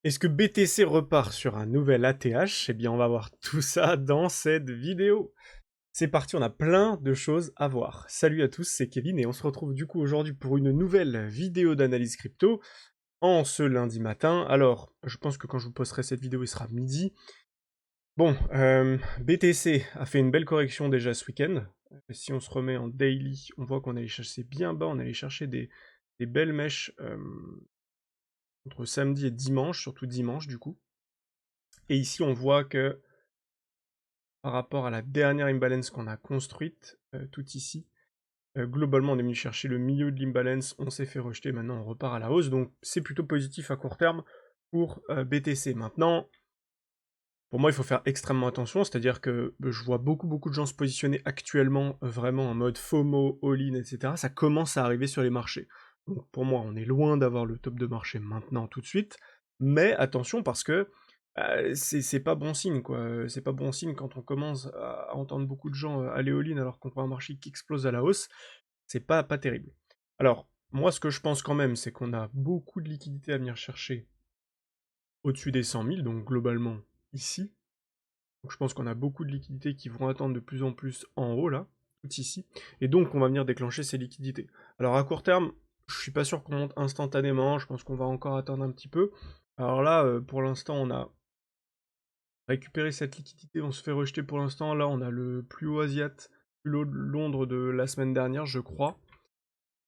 Est-ce que BTC repart sur un nouvel ATH? Eh bien, on va voir tout ça dans cette vidéo. C'est parti, on a plein de choses à voir. Salut à tous, c'est Kevin et on se retrouve du coup aujourd'hui pour une nouvelle vidéo d'analyse crypto en ce lundi matin. Alors, je pense que quand je vous posterai cette vidéo, il sera midi. Bon, BTC a fait une belle correction déjà ce week-end. Si on se remet en daily, on voit qu'on allait chercher bien bas, on allait chercher des belles mèches entre samedi et dimanche, surtout dimanche du coup. Et ici, on voit que par rapport à la dernière imbalance qu'on a construite, tout ici, globalement, on est venu chercher le milieu de l'imbalance, on s'est fait rejeter, maintenant on repart à la hausse, donc c'est plutôt positif à court terme pour BTC. Maintenant, pour moi, il faut faire extrêmement attention, c'est-à-dire que je vois beaucoup de gens se positionner actuellement vraiment en mode FOMO, all-in, etc. Ça commence à arriver sur les marchés. Donc pour moi, on est loin d'avoir le top de marché maintenant, tout de suite, mais attention parce que c'est pas bon signe, quoi. C'est pas bon signe quand on commence à entendre beaucoup de gens aller all-in alors qu'on voit un marché qui explose à la hausse, c'est pas terrible. Alors, moi, ce que je pense quand même, c'est qu'on a beaucoup de liquidités à venir chercher au-dessus des 100 000, donc globalement ici. Donc je pense qu'on a beaucoup de liquidités qui vont attendre de plus en plus en haut, là, tout ici, et donc on va venir déclencher ces liquidités. Alors à court terme, je suis pas sûr qu'on monte instantanément, je pense qu'on va encore attendre un petit peu. Alors là, pour l'instant, on a récupéré cette liquidité, on se fait rejeter pour l'instant, là on a le plus haut Asiat, plus haut de Londres de la semaine dernière, je crois.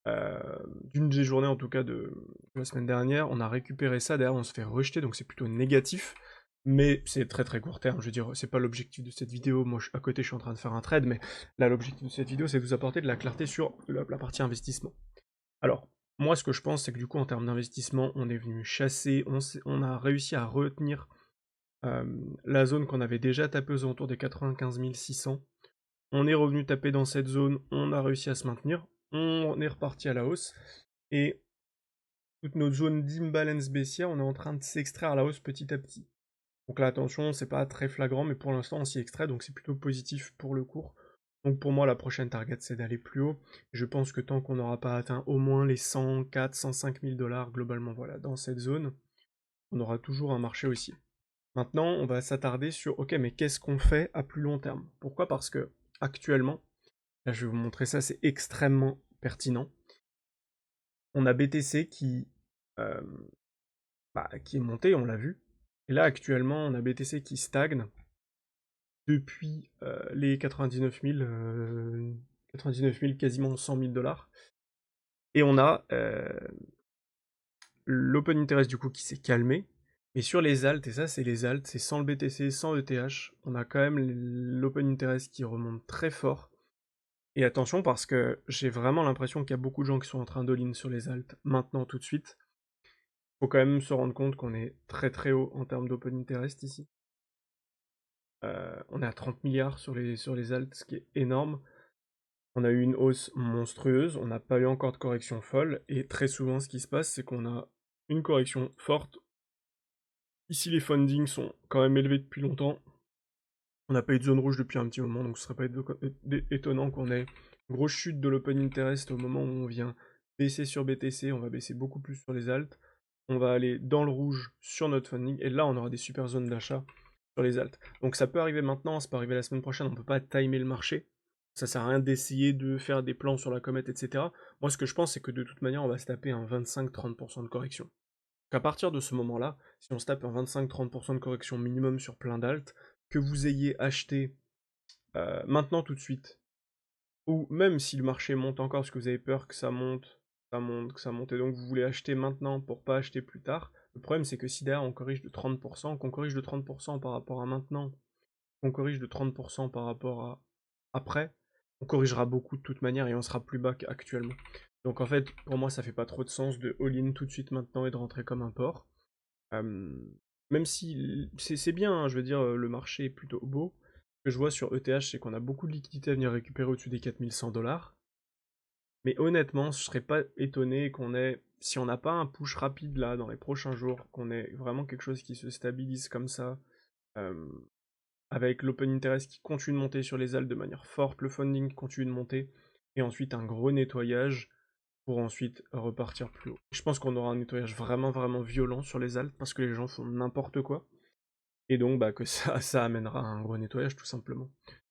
Euh, d'une des journées en tout cas de la semaine dernière, on a récupéré ça, derrière on se fait rejeter, donc c'est plutôt négatif, mais c'est très court terme, je veux dire, c'est pas l'objectif de cette vidéo, moi à côté je suis en train de faire un trade, mais là l'objectif de cette vidéo c'est de vous apporter de la clarté sur la partie investissement. Alors, moi ce que je pense c'est que du coup en termes d'investissement, on est venu chasser, on a réussi à retenir euh, la zone qu'on avait déjà tapée aux alentours des 95 600, on est revenu taper dans cette zone, on a réussi à se maintenir, on est reparti à la hausse, et toute notre zone d'imbalance baissière, on est en train de s'extraire à la hausse petit à petit. Donc là, attention, c'est pas très flagrant, mais pour l'instant, on s'y extrait, donc c'est plutôt positif pour le cours. Donc pour moi, la prochaine target, c'est d'aller plus haut. Je pense que tant qu'on n'aura pas atteint au moins les 104, 105 000 dollars, globalement, voilà, dans cette zone, on aura toujours un marché haussier. Maintenant, on va s'attarder sur, ok, mais qu'est-ce qu'on fait à plus long terme? Pourquoi? Parce que, actuellement, là, je vais vous montrer ça, c'est extrêmement pertinent. On a BTC euh, qui est monté, on l'a vu. Et là, actuellement, on a BTC qui stagne depuis les 99 000, quasiment 100 000 dollars. Et on a l'open interest du coup qui s'est calmé. Et sur les alts, et ça c'est les alts, c'est sans le BTC, sans ETH, on a quand même l'open interest qui remonte très fort. Et attention parce que j'ai vraiment l'impression qu'il y a beaucoup de gens qui sont en train d'all-in sur les alts maintenant tout de suite. Faut quand même se rendre compte qu'on est très haut en termes d'open interest ici. On est à 30 milliards sur les alts, ce qui est énorme. On a eu une hausse monstrueuse, on n'a pas eu encore de correction folle, et très souvent ce qui se passe, c'est qu'on a une correction forte. Ici les fundings sont quand même élevés depuis longtemps. On n'a pas eu de zone rouge depuis un petit moment, donc ce serait pas étonnant qu'on ait une grosse chute de l'open interest au moment où on vient baisser sur BTC, on va baisser beaucoup plus sur les alts. On va aller dans le rouge sur notre funding, et là on aura des super zones d'achat sur les alts. Donc ça peut arriver maintenant, ça peut arriver la semaine prochaine, on peut pas timer le marché. Ça sert à rien d'essayer de faire des plans sur la comète, etc. Moi ce que je pense c'est que de toute manière on va se taper un 25-30% de correction. Donc à partir de ce moment-là, si on se tape un 25-30% de correction minimum sur plein d'alts, que vous ayez acheté maintenant tout de suite, ou même si le marché monte encore parce que vous avez peur que ça monte, que ça monte, et donc vous voulez acheter maintenant pour pas acheter plus tard, le problème c'est que si derrière on corrige de 30%, qu'on corrige de 30% par rapport à maintenant, qu'on corrige de 30% par rapport à après, on corrigera beaucoup de toute manière et on sera plus bas qu'actuellement. Donc en fait, pour moi, ça fait pas trop de sens de all-in tout de suite maintenant et de rentrer comme un porc. Euh, même si c'est bien, hein, je veux dire, le marché est plutôt beau. Ce que je vois sur ETH, c'est qu'on a beaucoup de liquidités à venir récupérer au-dessus des 4100 dollars. Mais honnêtement, je serais pas étonné qu'on ait, si on n'a pas un push rapide là dans les prochains jours, qu'on ait vraiment quelque chose qui se stabilise comme ça, euh, avec l'open interest qui continue de monter sur les alts de manière forte, le funding qui continue de monter, et ensuite un gros nettoyage. pour ensuite repartir plus haut. Je pense qu'on aura un nettoyage vraiment, vraiment violent sur les Alpes, parce que les gens font n'importe quoi, et donc bah, que ça amènera à un gros nettoyage, tout simplement.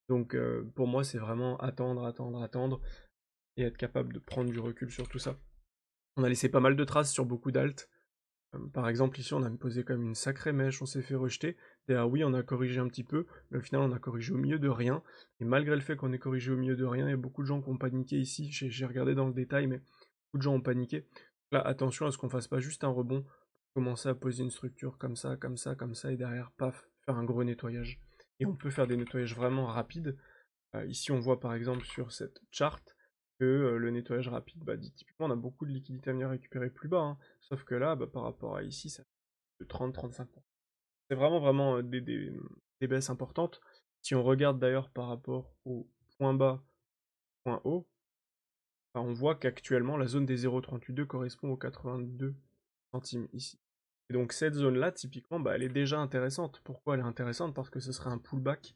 Donc pour moi, c'est vraiment attendre, attendre, attendre, et être capable de prendre du recul sur tout ça. On a laissé pas mal de traces sur beaucoup d'altes. Par exemple, ici, on a posé comme une sacrée mèche, on s'est fait rejeter. D'ailleurs, oui, on a corrigé un petit peu, mais au final, on a corrigé au milieu de rien. Et malgré le fait qu'on ait corrigé au milieu de rien, il y a beaucoup de gens qui ont paniqué ici. J'ai regardé dans le détail, mais beaucoup de gens ont paniqué. Là, attention à ce qu'on fasse pas juste un rebond, commencer à poser une structure comme ça, comme ça, comme ça, et derrière, paf, faire un gros nettoyage. Et on peut faire des nettoyages vraiment rapides. Ici, on voit par exemple sur cette charte que le nettoyage rapide, bah, typiquement, on a beaucoup de liquidités à venir récupérer plus bas, hein. Sauf que là, bah, par rapport à ici, ça fait de 30-35%. C'est vraiment, vraiment des baisses importantes. Si on regarde d'ailleurs par rapport au point bas, point haut, bah, on voit qu'actuellement, la zone des 0,382 correspond aux 82 centimes ici. Et donc cette zone-là, typiquement, bah, elle est déjà intéressante. Pourquoi elle est intéressante? Parce que ce serait un pullback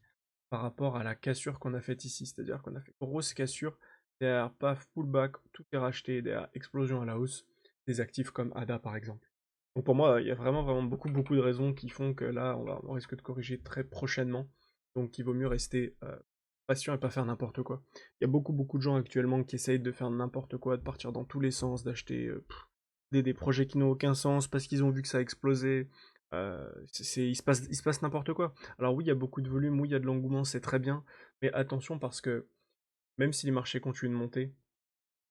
par rapport à la cassure qu'on a faite ici. C'est-à-dire qu'on a fait grosse cassure, derrière, paf, pullback, tout est racheté, derrière, explosion à la hausse des actifs comme ADA par exemple. Donc pour moi, il y a vraiment, vraiment beaucoup, beaucoup de raisons qui font que là, on risque de corriger très prochainement. Donc il vaut mieux rester patient et pas faire n'importe quoi. Il y a beaucoup, beaucoup de gens actuellement qui essayent de faire n'importe quoi, de partir dans tous les sens, d'acheter des projets qui n'ont aucun sens parce qu'ils ont vu que ça a explosé. Il se passe n'importe quoi. Alors oui, il y a beaucoup de volume, oui, il y a de l'engouement, c'est très bien, mais attention parce que même si les marchés continuent de monter,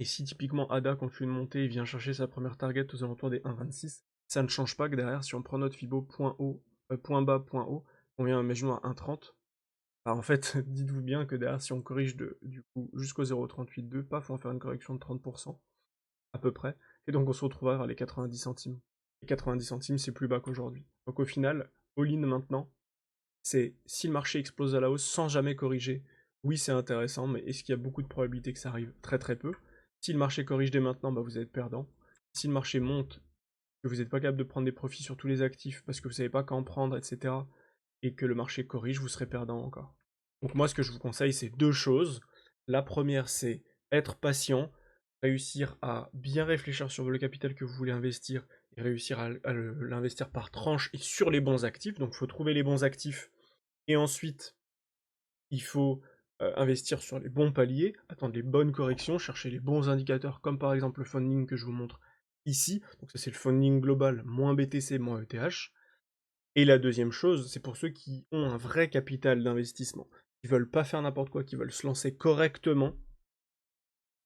et si typiquement ADA continue de monter et vient chercher sa première target aux alentours des 1,26, ça ne change pas que derrière, si on prend notre Fibo point haut, point bas, point haut, on vient, imaginons, à 1,30, bah en fait, dites-vous bien que derrière, si on corrige du coup jusqu'au 0,382, paf, on va faire une correction de 30%, à peu près, et donc on se retrouvera vers les 90 centimes. Et 90 centimes, c'est plus bas qu'aujourd'hui. Donc au final, all-in maintenant, c'est si le marché explose à la hausse sans jamais corriger, oui c'est intéressant, mais est-ce qu'il y a beaucoup de probabilités que ça arrive? Très très peu. Si le marché corrige dès maintenant, bah vous êtes perdant. Si le marché monte, que vous n'êtes pas capable de prendre des profits sur tous les actifs parce que vous savez pas quand en prendre, etc., et que le marché corrige, vous serez perdant encore. Donc moi, ce que je vous conseille, c'est deux choses. La première, c'est être patient, réussir à bien réfléchir sur le capital que vous voulez investir et réussir à l'investir par tranche et sur les bons actifs. Donc il faut trouver les bons actifs et ensuite il faut investir sur les bons paliers, attendre les bonnes corrections, chercher les bons indicateurs, comme par exemple le funding que je vous montre ici. Donc ça c'est le funding global, moins BTC, moins ETH. Et la deuxième chose, c'est pour ceux qui ont un vrai capital d'investissement, qui veulent pas faire n'importe quoi, qui veulent se lancer correctement.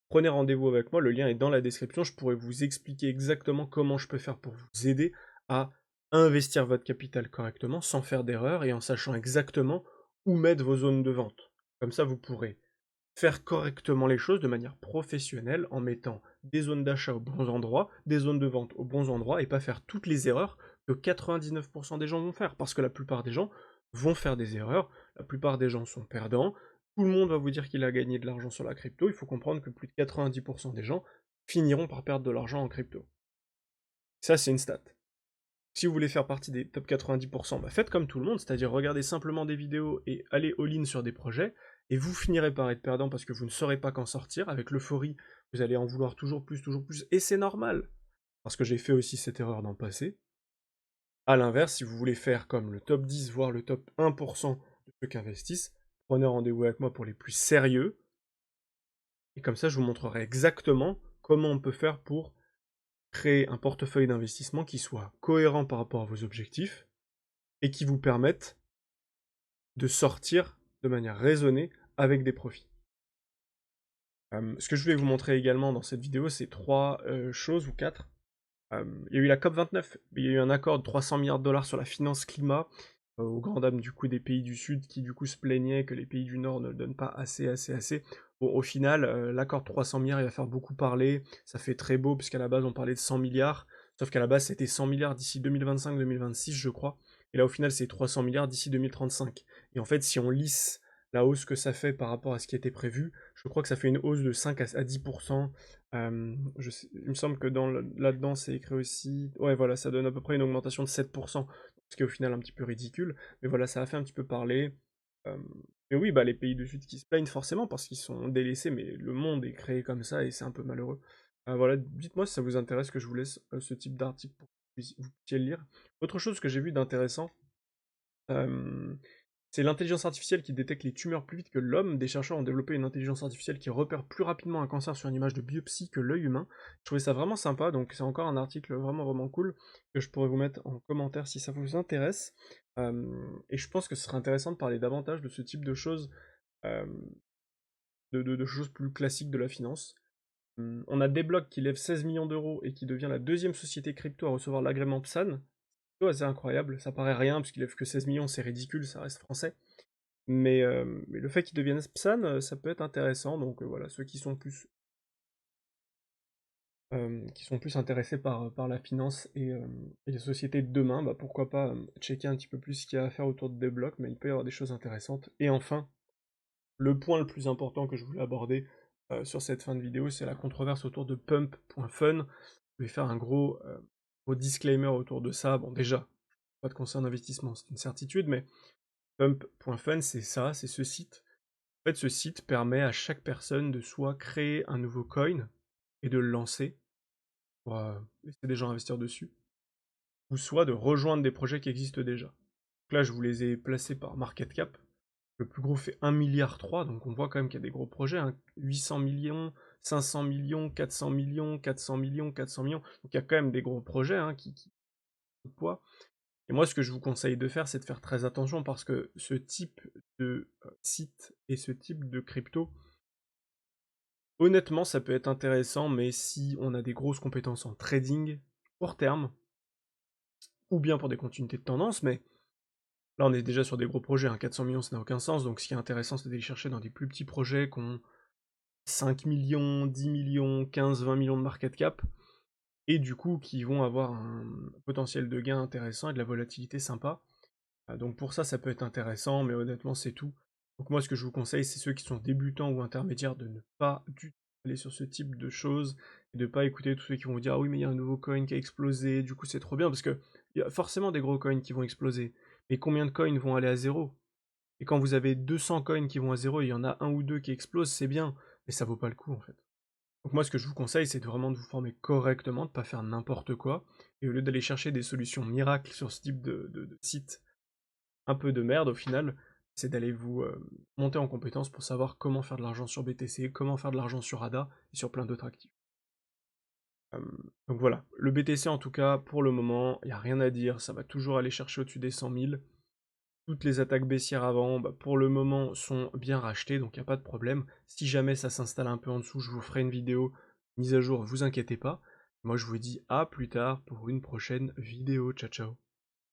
Prenez rendez-vous avec moi, le lien est dans la description, je pourrais vous expliquer exactement comment je peux faire pour vous aider à investir votre capital correctement, sans faire d'erreur et en sachant exactement où mettre vos zones de vente. Comme ça, vous pourrez faire correctement les choses de manière professionnelle en mettant des zones d'achat aux bons endroits, des zones de vente aux bons endroits et pas faire toutes les erreurs que 99% des gens vont faire. Parce que la plupart des gens vont faire des erreurs, la plupart des gens sont perdants, tout le monde va vous dire qu'il a gagné de l'argent sur la crypto, il faut comprendre que plus de 90% des gens finiront par perdre de l'argent en crypto. Ça, c'est une stat. Si vous voulez faire partie des top 90%, bah faites comme tout le monde, c'est-à-dire regardez simplement des vidéos et allez all-in sur des projets, et vous finirez par être perdant parce que vous ne saurez pas qu'en sortir. Avec l'euphorie, vous allez en vouloir toujours plus, et c'est normal, parce que j'ai fait aussi cette erreur dans le passé. A l'inverse, si vous voulez faire comme le top 10, voire le top 1% de ceux qui investissent, prenez rendez-vous avec moi pour les plus sérieux, et comme ça je vous montrerai exactement comment on peut faire pour créer un portefeuille d'investissement qui soit cohérent par rapport à vos objectifs, et qui vous permette de sortir de manière raisonnée avec des profits. Ce que je voulais vous montrer également dans cette vidéo, c'est trois choses, ou quatre. Il y a eu la COP29, il y a eu un accord de 300 milliards de dollars sur la finance climat, aux grandes dames du coup des pays du Sud qui du coup se plaignaient que les pays du Nord ne le donnent pas assez. Bon, au final, l'accord de 300 milliards, il va faire beaucoup parler, ça fait très beau, puisqu'à la base on parlait de 100 milliards, sauf qu'à la base c'était 100 milliards d'ici 2025-2026 je crois, et là au final c'est 300 milliards d'ici 2035. Et en fait si on lisse la hausse que ça fait par rapport à ce qui était prévu, je crois que ça fait une hausse de 5 à 10%. Il me semble que là-dedans c'est écrit aussi... Ouais voilà, ça donne à peu près une augmentation de 7%, ce qui est au final un petit peu ridicule, mais voilà, ça a fait un petit peu parler. Euh, mais oui, bah les pays du Sud qui se plaignent forcément parce qu'ils sont délaissés, mais le monde est créé comme ça et c'est un peu malheureux. Voilà, dites-moi si ça vous intéresse que je vous laisse ce type d'article pour que vous puissiez le lire. Autre chose que j'ai vu d'intéressant, euh, c'est l'intelligence artificielle qui détecte les tumeurs plus vite que l'homme. Des chercheurs ont développé une intelligence artificielle qui repère plus rapidement un cancer sur une image de biopsie que l'œil humain. Je trouvais ça vraiment sympa, donc c'est encore un article vraiment vraiment cool que je pourrais vous mettre en commentaire si ça vous intéresse. Et je pense que ce serait intéressant de parler davantage de ce type de choses, euh, de choses plus classiques de la finance. On a Desblocs qui lève 16 millions d'euros et qui devient la deuxième société crypto à recevoir l'agrément PSAN. C'est assez incroyable, ça paraît rien parce qu'il lève que 16 millions, c'est ridicule, ça reste français. Mais le fait qu'ils deviennent PSAN, ça peut être intéressant, donc voilà, ceux qui sont plus intéressés par la finance et les sociétés de demain, bah pourquoi pas checker un petit peu plus ce qu'il y a à faire autour de Desblocs, mais il peut y avoir des choses intéressantes. Et enfin, le point le plus important que je voulais aborder sur cette fin de vidéo, c'est la controverse autour de Pump.fun. Je vais faire un gros disclaimer autour de ça. Bon, déjà, pas de conseil d'investissement, c'est une certitude, mais Pump.fun, c'est ça, c'est ce site. En fait, ce site permet à chaque personne de soit créer un nouveau coin et de le lancer pour laisser des gens investir dessus, ou soit de rejoindre des projets qui existent déjà. Donc là, je vous les ai placés par market cap. Le plus gros fait 1,3 milliard, donc on voit quand même qu'il y a des gros projets, hein. 800 millions, 500 millions, 400 millions, 400 millions, 400 millions. Donc il y a quand même des gros projets hein, qui ont de poids. Et moi, ce que je vous conseille de faire, c'est de faire très attention parce que ce type de site et ce type de crypto, honnêtement, ça peut être intéressant, mais si on a des grosses compétences en trading, court terme, ou bien pour des continuités de tendance, mais là on est déjà sur des gros projets, hein. 400 millions ça n'a aucun sens, donc ce qui est intéressant c'est d'aller chercher dans des plus petits projets qui ont 5 millions, 10 millions, 15, 20 millions de market cap, et du coup qui vont avoir un potentiel de gain intéressant et de la volatilité sympa. Donc pour ça, ça peut être intéressant, mais honnêtement, c'est tout. Donc moi, ce que je vous conseille, c'est ceux qui sont débutants ou intermédiaires de ne pas du tout aller sur ce type de choses, et de pas écouter tous ceux qui vont vous dire «Ah oui, mais il y a un nouveau coin qui a explosé, du coup c'est trop bien», parce que il y a forcément des gros coins qui vont exploser. Mais combien de coins vont aller à zéro? Et quand vous avez 200 coins qui vont à zéro, et il y en a un ou deux qui explosent, c'est bien, mais ça vaut pas le coup en fait. Donc moi, ce que je vous conseille, c'est vraiment de vous former correctement, de pas faire n'importe quoi, et au lieu d'aller chercher des solutions miracles sur ce type de site un peu de merde au final, c'est d'aller vous monter en compétence pour savoir comment faire de l'argent sur BTC, comment faire de l'argent sur ADA et sur plein d'autres actifs. Euh, donc voilà, le BTC en tout cas, pour le moment, il n'y a rien à dire, ça va toujours aller chercher au-dessus des 100 000. Toutes les attaques baissières avant, bah, pour le moment, sont bien rachetées, donc il n'y a pas de problème. Si jamais ça s'installe un peu en dessous, je vous ferai une vidéo mise à jour, vous inquiétez pas. Moi je vous dis à plus tard pour une prochaine vidéo, ciao ciao.